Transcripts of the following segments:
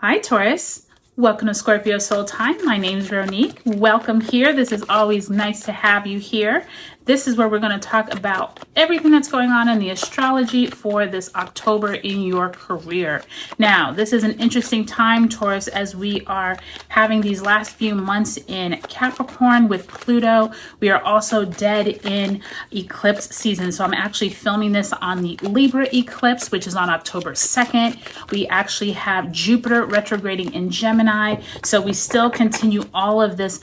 Hi, Taurus. Welcome to Scorpio Soul Time. My name is Ronique. Welcome here. This is always nice to have you here. This is where we're going to talk about everything that's going on in the astrology for this October in your career. Now, this is an interesting time, Taurus, as we are having these last few months in Capricorn with Pluto. We are also dead in eclipse season. So I'm actually filming this on the Libra eclipse, which is on October 2nd. We actually have Jupiter retrograding in Gemini. So we still continue all of this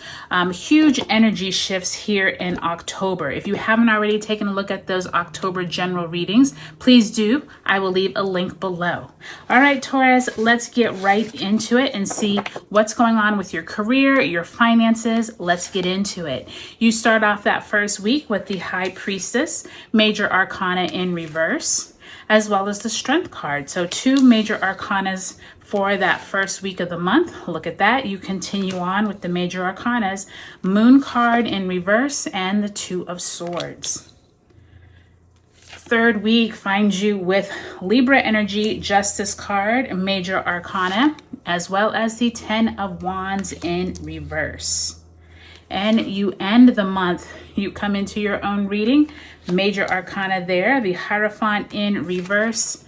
huge energy shifts here in October. If you haven't already taken a look at those October general readings, please do. I will leave a link below. All right, Taurus, let's get right into it and see what's going on with your career, your finances. Let's get into it. You start off that first week with the High Priestess, Major Arcana in reverse, as well as the Strength card. So two major arcanas for that first week of the month. Look at that. You continue on with the major arcanas, Moon card in reverse and the Two of Swords. Third week finds you with Libra energy, Justice card, major arcana, as well as the Ten of Wands in reverse. And you end the month, you come into your own reading, major arcana there, the Hierophant in reverse.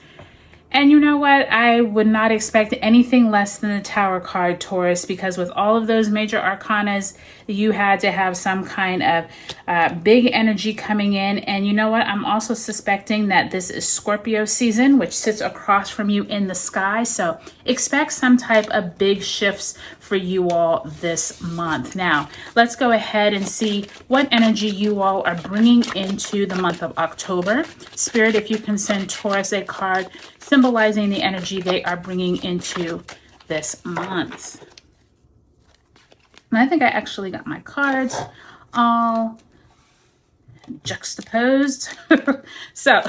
And you know what? I would not expect anything less than the Tower card, Taurus, because with all of those major arcanas, you had to have some kind of big energy coming in. And you know what? I'm also suspecting that this is Scorpio season, which sits across from you in the sky. So expect some type of big shifts for you all this month. Now, let's go ahead and see what energy you all are bringing into the month of October. Spirit, if you can send Taurus a card symbolizing the energy they are bringing into this month. And I think I actually got my cards all juxtaposed. So,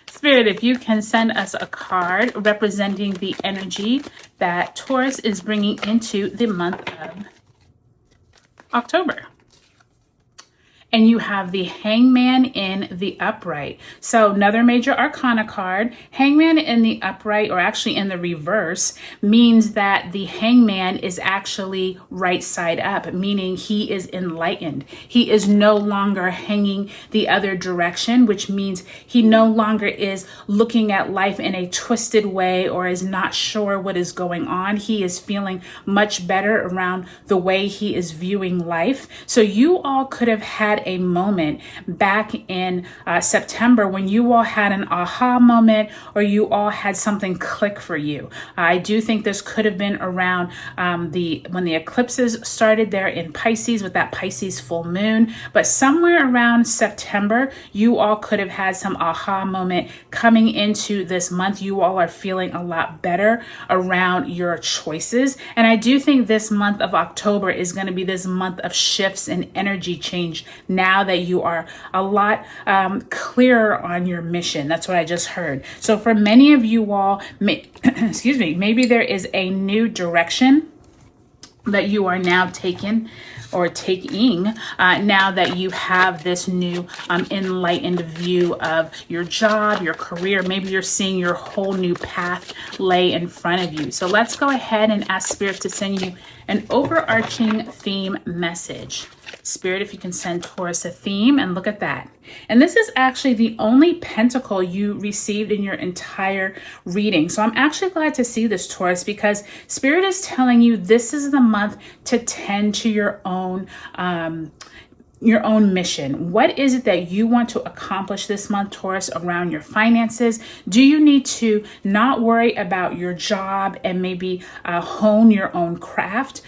Spirit, if you can send us a card representing the energy that Taurus is bringing into the month of October. And you have the Hangman in the upright. So another major arcana card. Hangman in the upright, or actually in the reverse, means that the hangman is actually right side up, meaning he is enlightened. He is no longer hanging the other direction, which means he no longer is looking at life in a twisted way or is not sure what is going on. He is feeling much better around the way he is viewing life. So you all could have had a moment back in September when you all had an aha moment or you all had something click for you. I do think this could have been around when the eclipses started there in Pisces with that Pisces full moon, but somewhere around September, you all could have had some aha moment coming into this month. You all are feeling a lot better around your choices. And I do think this month of October is going to be this month of shifts and energy change now that you are a lot clearer on your mission. That's what I just heard. So for many of you all, excuse me, maybe there is a new direction that you are now taking now that you have this new enlightened view of your job, your career. Maybe you're seeing your whole new path lay in front of you. So let's go ahead and ask Spirit to send you an overarching theme message. Spirit, if you can send Taurus a theme, and look at that. And this is actually the only pentacle you received in your entire reading. So I'm actually glad to see this, Taurus, because Spirit is telling you this is the month to tend to your own mission. What is it that you want to accomplish this month, Taurus, around your finances? Do you need to not worry about your job and maybe hone your own craft?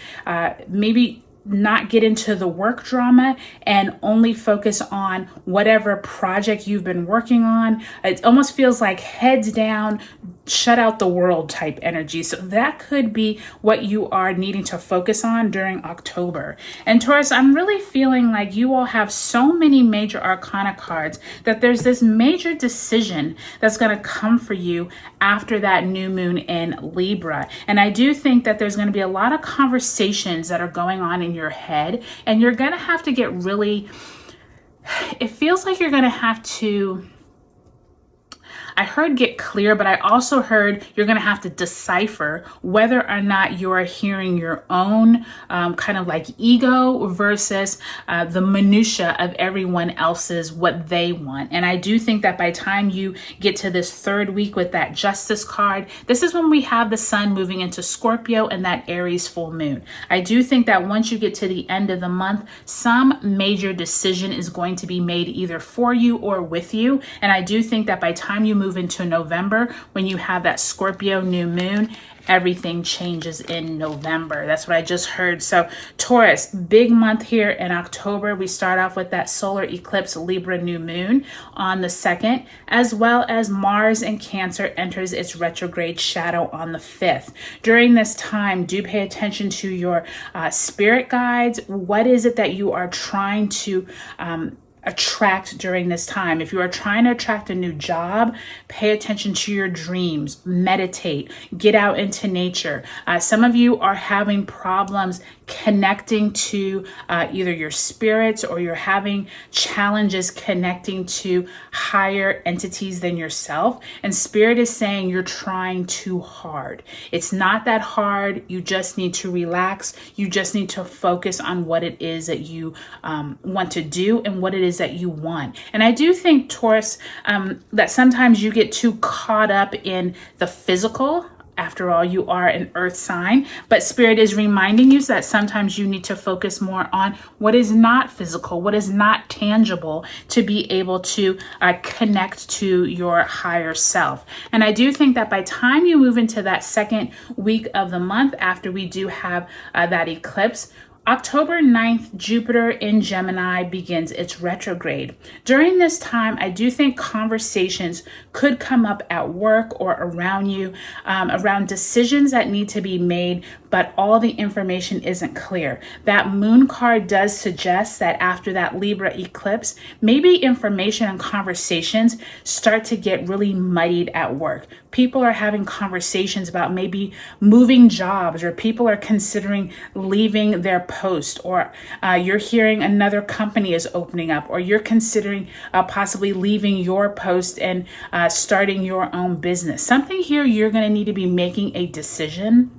Maybe not get into the work drama and only focus on whatever project you've been working on. It almost feels like heads down, shut out the world type energy. So that could be what you are needing to focus on during October. And Taurus, I'm really feeling like you all have so many major arcana cards that there's this major decision that's going to come for you after that new moon in Libra. And I do think that there's going to be a lot of conversations that are going on in your head, and you're going to have to get really, it feels like you're going to have to I heard get clear, but I also heard you're going to have to decipher whether or not you are hearing your own kind of like ego versus the minutia of everyone else's, what they want. And I do think that by the time you get to this third week with that Justice card, this is when we have the sun moving into Scorpio and that Aries full moon. I do think that once you get to the end of the month, some major decision is going to be made either for you or with you. And I do think that by the time you move into November, when you have that Scorpio new moon, everything changes in November. That's what I just heard. So Taurus, big month here in October. We start off with that solar eclipse Libra new moon on the 2nd, as well as Mars in Cancer enters its retrograde shadow on the 5th. During this time, do pay attention to your spirit guides. What is it that you are trying to attract during this time? If you are trying to attract a new job, pay attention to your dreams, meditate, get out into nature. Some of you are having problems connecting to either your spirits, or you're having challenges connecting to higher entities than yourself. And spirit is saying you're trying too hard. It's not that hard. You just need to relax. You just need to focus on what it is that you want to do and what it is that you want. And I do think, Taurus, that sometimes you get too caught up in the physical. After all, you are an earth sign, but spirit is reminding you that sometimes you need to focus more on what is not physical, what is not tangible, to be able to connect to your higher self. And I do think that by the time you move into that second week of the month, after we do have that eclipse, October 9th, Jupiter in Gemini begins its retrograde. During this time, I do think conversations could come up at work or around you, around decisions that need to be made, but all the information isn't clear. That moon card does suggest that after that Libra eclipse, maybe information and conversations start to get really muddied at work. People are having conversations about maybe moving jobs, or people are considering leaving their post, or you're hearing another company is opening up, or you're considering possibly leaving your post and starting your own business. Something here, you're going to need to be making a decision,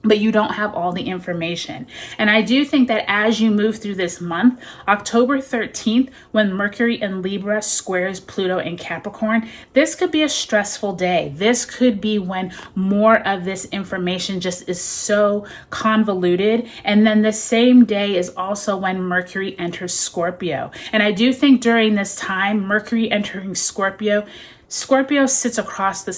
but you don't have all the information. And I do think that as you move through this month, October 13th, when Mercury in Libra squares Pluto in Capricorn, this could be a stressful day. This could be when more of this information just is so convoluted. And then the same day is also when Mercury enters Scorpio. And I do think during this time, Mercury entering Scorpio sits across the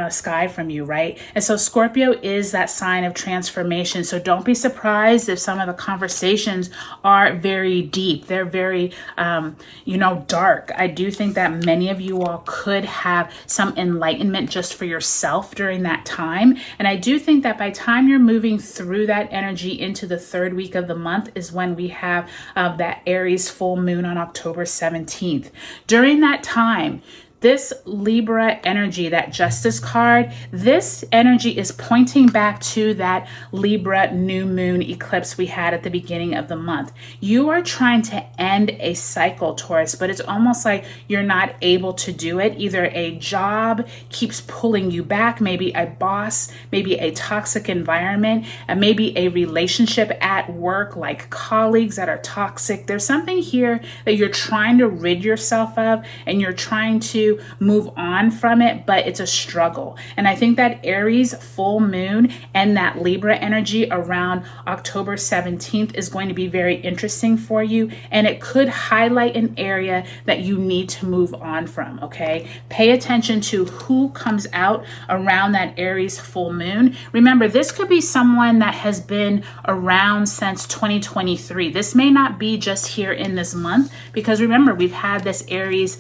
sky from you, right? And so Scorpio is that sign of transformation. So don't be surprised if some of the conversations are very deep. They're very, dark. I do think that many of you all could have some enlightenment just for yourself during that time. And I do think that by the time you're moving through that energy into the third week of the month is when we have that Aries full moon on October 17th. During that time, this Libra energy, that Justice card, this energy is pointing back to that Libra new moon eclipse we had at the beginning of the month. You are trying to end a cycle, Taurus, but it's almost like you're not able to do it. Either a job keeps pulling you back, maybe a boss, maybe a toxic environment, and maybe a relationship at work, like colleagues that are toxic. There's something here that you're trying to rid yourself of, and you're trying to move on from it, but it's a struggle. And I think that Aries full moon and that Libra energy around October 17th is going to be very interesting for you, and it could highlight an area that you need to move on from, okay? Pay attention to who comes out around that Aries full moon. Remember, this could be someone that has been around since 2023. This may not be just here in this month, because remember, we've had this Aries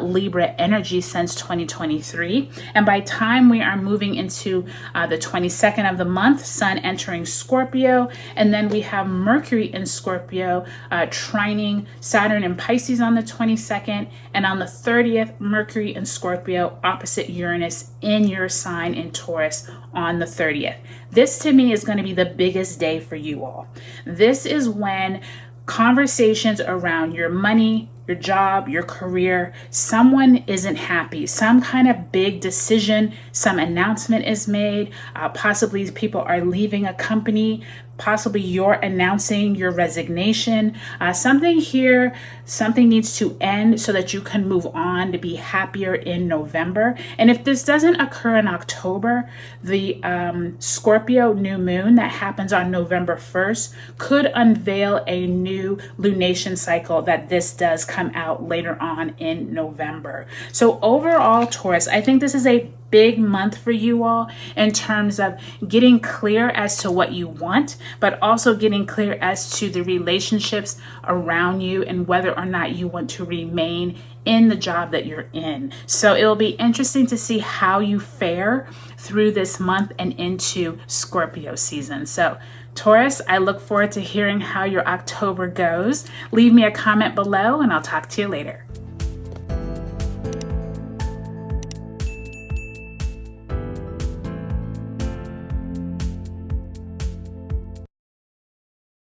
Libra energy since 2023. And by time we are moving into the 22nd of the month, Sun entering Scorpio, and then we have Mercury in Scorpio trining Saturn in Pisces on the 22nd, and on the 30th, Mercury in Scorpio opposite Uranus in your sign in Taurus on the 30th. This to me is going to be the biggest day for you all. This is when conversations around your money, your job, your career, someone isn't happy. Some kind of big decision, some announcement is made. Possibly people are leaving a company. Possibly you're announcing your resignation. Something here, something needs to end so that you can move on to be happier in November. And if this doesn't occur in October, the Scorpio new moon that happens on November 1st could unveil a new lunation cycle that this does come out later on in November. So overall, Taurus, I think this is a big month for you all in terms of getting clear as to what you want, but also getting clear as to the relationships around you and whether or not you want to remain in the job that you're in. So it'll be interesting to see how you fare through this month and into Scorpio season. So Taurus, I look forward to hearing how your October goes. Leave me a comment below and I'll talk to you later.